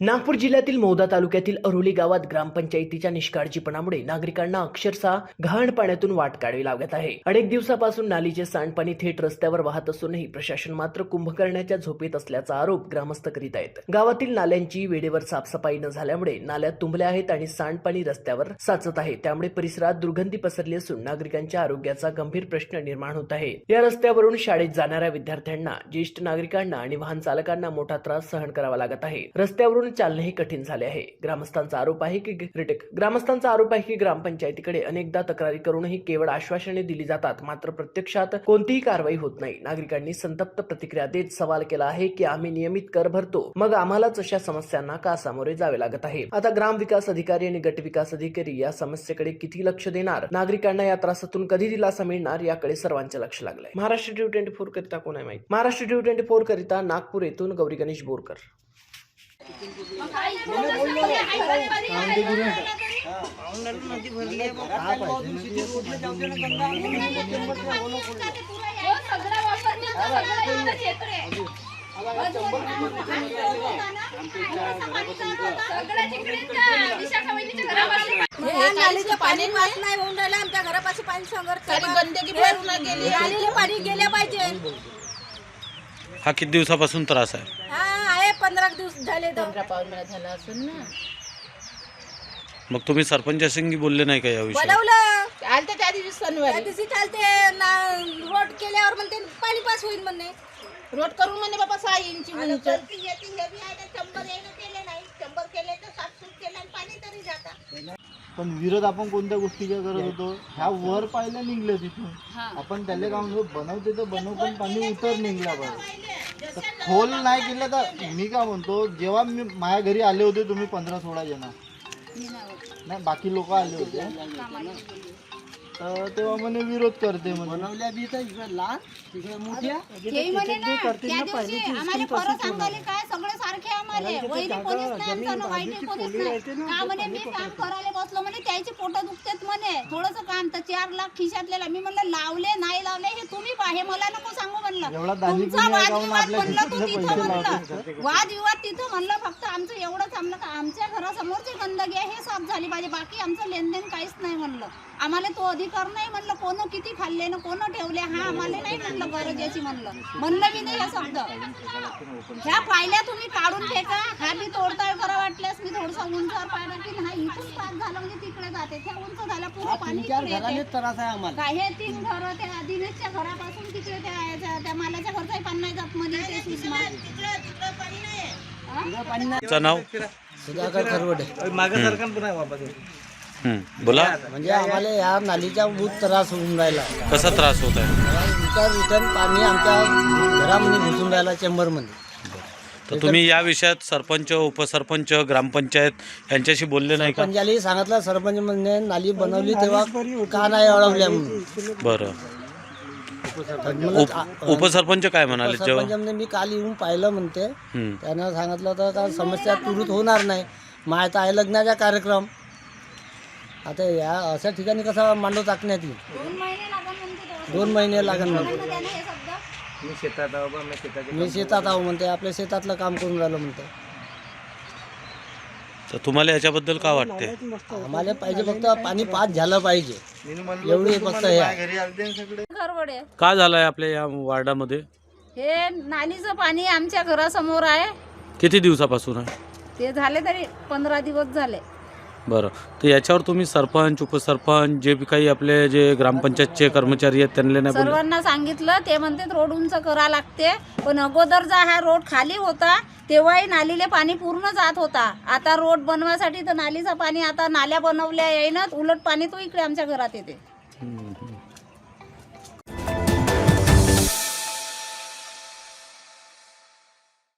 नागपूर जिल्ह्यातील मौदा तालुक्यातील अरोली गावात ग्रामपंचायतीच्या निष्काळजीपणामुळे नागरिकांना अक्षरशः घाण पाण्यातून वाट काढावी लागत आहे. अनेक दिवसापासून नालीचे सांडपाणी थेट रस्त्यावर वाहत असूनही प्रशासन मात्र कुंभकर्णाच्या झोपेत असल्याचा आरोप ग्रामस्थ करीत आहेत. गावातील नाल्यांची वेळेवर साफसफाई न झाल्यामुळे नाल्या तुंबल्या आहेत आणि सांडपाणी रस्त्यावर साचत आहे. त्यामुळे परिसरात दुर्गंधी पसरली असून नागरिकांच्या आरोग्याचा गंभीर प्रश्न निर्माण होत आहे. या रस्त्यावरून शाळेत जाणाऱ्या विद्यार्थ्यांना, ज्येष्ठ नागरिकांना आणि वाहन चालकांना मोठा त्रास सहन करावा लागत आहे. रस्त्यावरून चालणेही कठीण झाले आहे. ग्रामस्थांचा आरोप आहे की ग्रामपंचायतीकडे अनेकदा तक्रारी करूनही केवळ आश्वासने दिली जातात, मात्र प्रत्यक्षात कोणतीही कारवाई होत नाही. नागरिकांनी संतप्त प्रतिक्रिया देत सवाल केला आहे की आम्ही नियमित कर भरतो, मग आम्हालाच अशा समस्यांना का सामोरे जावे लागत आहे. आता ग्राम विकास अधिकारी आणि गट विकास अधिकारी या समस्येकडे किती लक्ष देणार, नागरिकांना या त्रासातून कधी दिलासा मिळणार, याकडे सर्वांचे लक्ष लागले. महाराष्ट्र टीव्ही 24 करिता कोण आहे माहिती? महाराष्ट्र टीव्ही 24 करिता नागपूर येथून गौरी गणेश बोरकर. नालीचं पाणी वाहत नाही होऊन राहिलं. आमच्या घरापासून पाणी संघर्ष गंदगी भरून गेली. नालीला पाणी गेले पाहिजे. हा किती दिवसापासून त्रास आहे? हा आहे 15 दिवस झाले. 15 झाला असेल ना. मग तुम्ही सरपंचाशी बोलले नाही का याविषयी? बोलवलं आलते त्या दिवशी त्या शनिवारी. दिवशी चालते रोड केल्यावर म्हणते पाणी पास होईल म्हणणे. रोड करून म्हणे बाबा 6 इंची उंच. 100 केले तर 700 केले आणि पाणी तरी जाता. पण विरोध आपण कोणत्या गोष्टीचा करत होतो? ह्या वर पाहिलं निघलं तिथून. आपण त्याला काय म्हणतो, बनवते तर बनव पण पाणी उतर निघला पाहिजे. तर खोल नाही केलं तर मी काय म्हणतो, जेव्हा मी माझ्या घरी आले होते तुम्ही 15-16 जण, नाही बाकी लोक आले होते, तर तेव्हा म्हणे विरोध करते बनवल्या बी तर लहान तिकडे मोठ्या आम्हाला खरं सांगायला काय सगळे सारखे आम्हाला वैरी कोणीच नाही आमचं ना वाईट कोणीच नाही. का म्हणे मी काम करायला बसलो म्हणे त्याचे पोट दुखतात म्हणे. थोडंसं काम तर 4 लाख खिशातलेला. मी म्हणलं लावले नाही लावले हे तुम्ही पाहे, मला नको सांगू म्हणलं. तुमचा वादविवाद म्हणलं तू तिथं म्हणलं वादविवाद तिथं म्हणलं. फक्त आमचं एवढंच आमलं का आमच्या घरासमोरची गंदगी आहे हे साफ झाली पाहिजे. बाकी आमचं लेनदेन काहीच नाही म्हणलं. आम्हाला तो अधिकार नाही म्हणलं. कोण किती खाल्ले ना कोण ठेवले हा आम्हाला नाही म्हणलं गरज याची म्हणलं मी नाही हा शब्द. ह्या पायल्या तुम्ही काढून फेका. हा मी तोडताळ करा वाटल्यास मी थोडसा उंचावर पाहिलं की हा इथून पास झालं म्हणजे तिकडे जाते. त्या उंच झाला पूर्ण पाणी त्रास आहे आम्हाला. काय हे 3 घरं त्या दिनेशच्या घरापासून तिकडे त्या मालाच्या घरचाही पाणी नाही जात मध्ये. ते सुषमा तुमचं नाव? सुधाकर खरवडे. मागे सरकार पण आहे वापस. बोला. म्हणजे आम्हाला या नालीचा बहुत त्रास होऊन राहिला. कसा त्रास होत आहे? रिटर्न पाणी आमच्या घरामध्ये घुसून राहिला चेंबरमध्ये. तर तुम्ही या विषयात सरपंच, उपसरपंच, ग्रामपंचायत यांच्याशी बोलले नाही का? पंचायतला सांगितलं, सरपंच म्हणजे नाली बनवली तेव्हा का नाही अडवल्या म्हणून. बरं. उपसरपंच काय म्हणाले? सरपंच म्हणजे मी काल येऊन पाहिलं म्हणते. त्यानं सांगितलं तर का समस्या तुरुत होणार नाही. माहिती आहे लग्नाचा कार्यक्रम. आता या अशा ठिकाणी कसा मांडव टाकण्यात येईल? 2 महिने लागेल म्हणते. मी शेतात आहो म्हणते. आपल्या शेतातलं काम करून राहिलो म्हणते. तर तुम्हाला याच्याबद्दल काय वाटते? आम्हाला पाहिजे फक्त पाणी पास झालं पाहिजे, एवढी फक्त हे. काय झालंय आपल्या या वार्डामध्ये? हे नालीचं पाणी आमच्या घरासमोर आहे. किती दिवसापासून आहे? ते झाले तरी 15 दिवस झाले. बरं. तर याच्यावर तुम्ही सरपंच, उपसरपंच, जे काही आपले जे ग्रामपंचायतचे कर्मचारी आहेत त्यांना नाही बोलले? सर्वांना सांगितलं. ते म्हणते रोड उंच करा लागते. पण अगोदर जा हा रोड खाली होता तेव्हाही नालीले पाणी पूर्ण जात होता. आता रोड बनवासाठी तर नालीचं पाणी आता नाल्या बनवल्या येईनात, उलट पाणी तो इकडे आमच्या घरात येते.